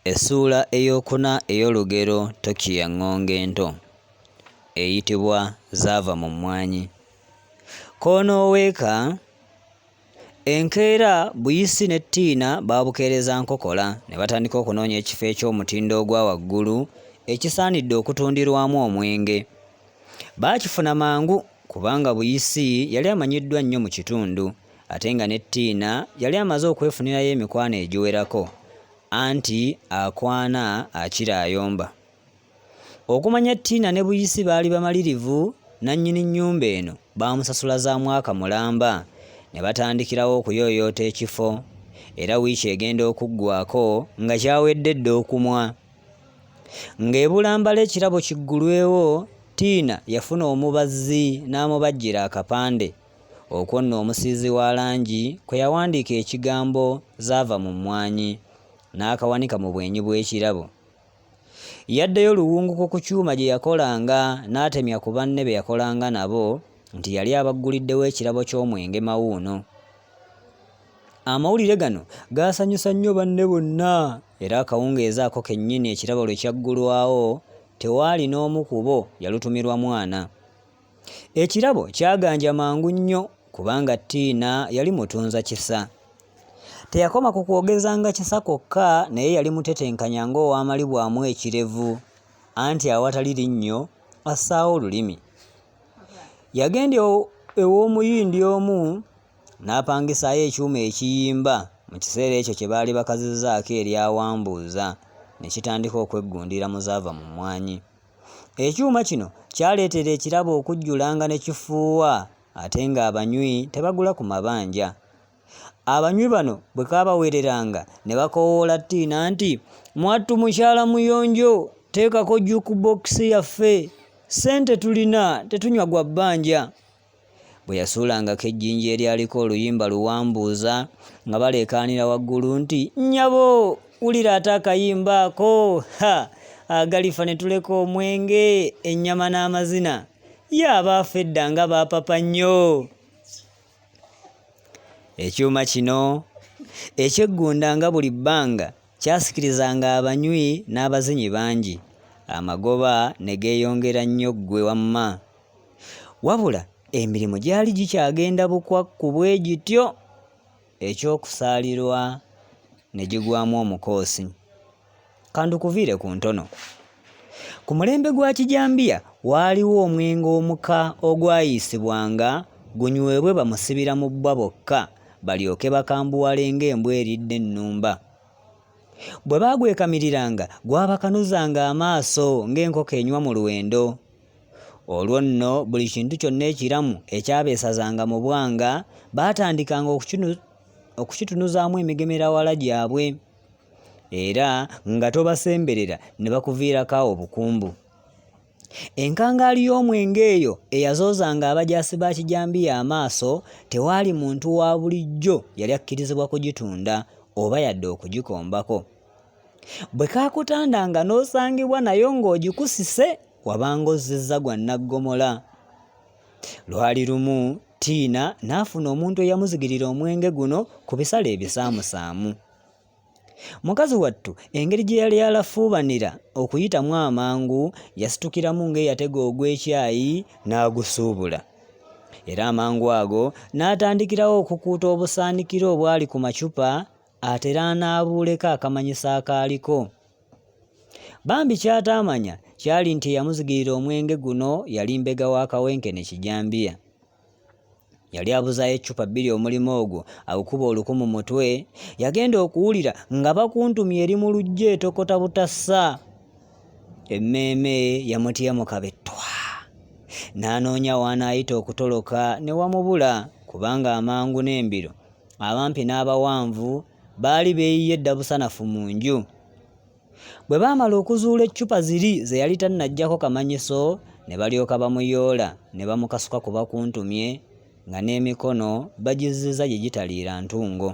Essuula Eyookuna ey'Olugero Tokiiya ngonge ento eyitibwa zaava mu mmwanyi. K'onooweeka enkeera buyisi ne ttiina baabukeereza nkokola ne batandika okunoonya ekifo eky'omutindo ogwa waggulu ekisaanidde okutundirwamu omwenge. Baakifuna mangu kubanga buyisi yali amanyiddwa nnyo mu kitundu ate nga ne ttiina yali amaze okwefunirayo emikwano egiwerako, anti akwana akira ayomba. Okumanya ttiina ne buyisi baali bamalirivu, nannyini nnyumba eno baamusasula za mwaka mulamba ne batandikirawo okuyooyoota ekifo, era wiiki egenda okuggwako nga kyawedde dda okumwa. Ng'ebulambala ekirabo kiggulwewo, ttiina yafuna omubazzi n'amubajjira akapande okwo nno omusiizi wa langi kwe yawandiika ekigambo zaava mu mmwanyi n'akawanika mu bwenyi bw'ekirabo. Yaddeyo luwunguko ku kyuma gye yakolanga n'atemya ku banne be yakolanga nabo nti yali abagguliddewo ekirabo ky'omwenge mawuuno. Amawulire gano gaasanyusa nnyo banne bonna, era akawungeezi ako kennyini ekirabo lwe kyaggulwawo tewaali n'omu ku bo yalutumirwa mwana. Ekirabo kyaganja mangu nnyo kubanga ttiina yali mutunza kisa. Teyakoma ku kwogezanga kisa kokka, naye yali mutetenkanya ng'ow'amali bwamu ekirevu, anti awatali linnyo assaawo olulimi. Yagenda ew'omuyindi omu n'apangisaayo ekyuma ekiyimba mu kiseera ekyo kye baali bakazizzaako eryawambuuza ne kitandika okweggundira mu zaava mu mmwanyi. Ekyuma kino kyaleetera ekirabo okujjulanga ne kifuuwa ate ng'abanywi tebagula ku mabanja. Abanywi bano bwe kaabaweereranga ne bakoowoola ttiina nti, "Mwattu mukyala muyonjo, teekako jukubokisi yaffe, ssente tulina, tetunywa gwa bbanja." Bwe yasuulangako ejjinja eryaliko oluyimba luwambuuza nga baleekaanira waggulu nti, "Nnyabo, wulira ate akayimba ako, agalifa ne tuleka omwenge, ennyama n'amazina, ye abaafa edda nga baapapa nnyo." Ekyuma kino ekyeggundanga buli bbanga kyasikirizanga abanywi n'abazinyi bangi, amagoba ne geeyongera nnyo ggwe wamma. Wabula emirimu gyali gikyagenda bukwakku bwe gityo, ekyokusaalirwa ne gigwamu omukoosi. Kandukuviire ku ntono. Ku mulembe gwa kijambiya waaliwo omwenge omuka ogwayiisibwanga gunywebwe bamusibira mu bbwa bokka balyoke bakambuwale ng'embwa eridde ennumba. Bwe baagwekamiriranga gwabakanuzanga amaaso ng'enkoko enywa mu luwendo. Olwo nno buli kintu kyonna ekiramu ekyabeesazanga mu bwanga baatandikanga okukitunuzaamu emigemerawala gyabwe, era nga tobasemberera ne bakuviirako awo bukumbu. Enkangaali y'omwenge eyo eyazoozanga abajaasi ba kijambiya amaaso, tewaali muntu wa bulijjo yali akkirizibwa kugitunda oba yadde okugikombako. Bwe kaakutandanga n'osangibwa nayo ng'ogikusise, wabanga ozzizza gwa nnaggomola. Lwali lumu ttiina n'afuna omuntu eyamuzigirira omwenge guno ku bisale ebisaamusaamu. Mukazi wattu engeri gye yali alafuubanira okuyitamu amangu, yasitukiramu ng'eyatega ogw'ekyayi n'agusuubula. Era amangu ago n'atandikirawo okukuuta obusaanikiro obwali ku macupa atera anaabuuleko akamanyisa akaaliko. Bambi ky'ataamanya kyali nti eyamuzigirira omwenge guno yali mbega w'akawenkene kijambiya. Yali abuzaayo eccupa bbiri omulimu ogwo agukuba oluku mu mutwe, yagenda okuwulira nga bakuntumye eri mu lujja etokota butassa. Emmeeme yamutya mu kabettwa, n'anoonya w'anaayita okutoloka ne wamubula kubanga amangu n'embiro abampi n'abawanvu baali beeyiye dda busanafu mu nju. Bwe baamala okuzuula eccupa ziri ze yali tannaggyako kamanyiso, ne balyoka bamuyoola ne bamukasuka ku bakuntumye nga n'emikono bagizziza gye gitaliira ntungo.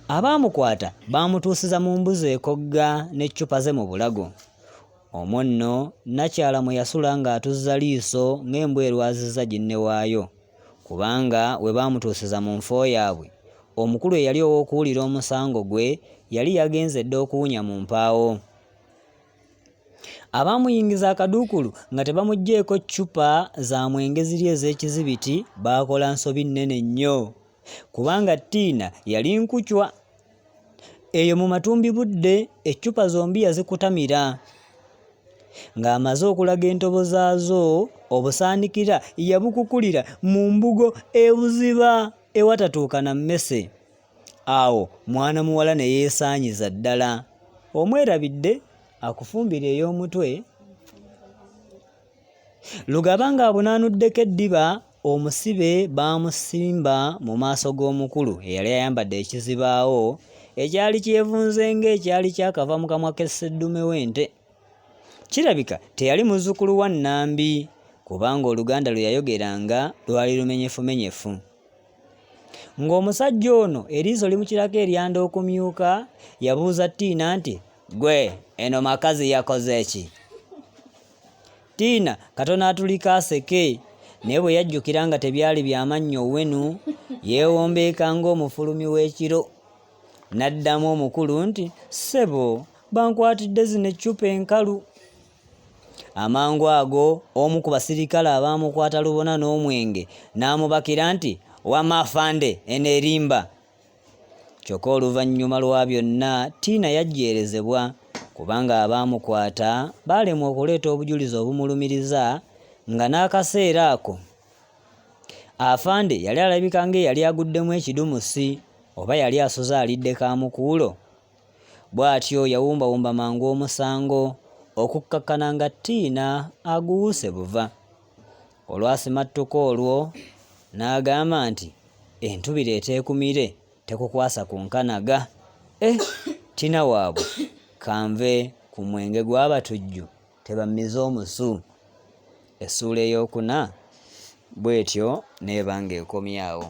Abaamukwata baamutuusiza mu mbuzi ekogga n'eccupa ze mu bulago. Omwo nno nakyala mwe yasula ng'atuzza liiso ng'embwa erwazizza ginne waayo, kubanga we baamutuusiza mu nfo yaabwe omukulu eyali ow'okuwulira omusango gwe yali yagenze dda okuwunya mu mpaawo. Abaamuyingiza akaduukulu nga tebamuggyeeko ccupa za mwenge ziri ez'ekizibiti baakola nsobi nnene nnyo, kubanga Tina yali nkucwa. Eyo mu matumbi budde eccupa zombi yazikutamira. Ng'amaze okulaga entobo zaazo, obusaanikira yabukukulira mu mbugo ebuziba ewatatuuka na mmese. Awo mwana muwala ne yeesaanyiza ddala. Omwerabidde akufumbira ey'omutwe. Lugaba ng'abunanuddeko eddiba, omusibe baamusimba mu maaso g'omukulu eyali ayambadde ekizibaawo ekyali kyevunze ng'ekyali kyakava mu kamwa k'esseddume w'ente. Kirabika teyali muzzukulu wa Nnambi, kubanga Oluganda lwe yayogeranga lwali lumenyefumenyefu. Ng'omusajja ono eriiso limukirako eryanda okumyuka, yabuuza Tina nti, "Gwe, eno makazi yakoze ki?" Tina katono atulika aseke, naye bwe yajjukira nga tebyali byamannyo wenu, yeewombeeka ng'omufulumi w'ekiro. N'addamu omukulu nti, "Ssebo, bankwatidde zino eccupa enkalu." Amangu ago omu ku basirikale abaamukwata lubona n'omwenge n'amubakira nti, "Wamma afande, eno erimba." Kyokka oluvannyuma lwa byonna Tina yajjeerezebwa, kubanga abaamukwata baalemwa okuleeta obujulizi obumulumiriza nga n'akaseera ako afande yali alabika ng'eyali aguddemu ekidumusi oba yali asoze alidde kaamukuulo. Bw'atyo yawumbawumba mangu omusango okukkakkana nga Tina aguwuse buva. Olwasimattuka olwo n'agamba nti, "Entubira eteekumire tekukwasa ku nkanaga." Tina waabwe kanve ku mwenge gw'abatujju tebammiza omusu. Essuula Eyookuna bw'etyo n'eba ng'ekomyawo.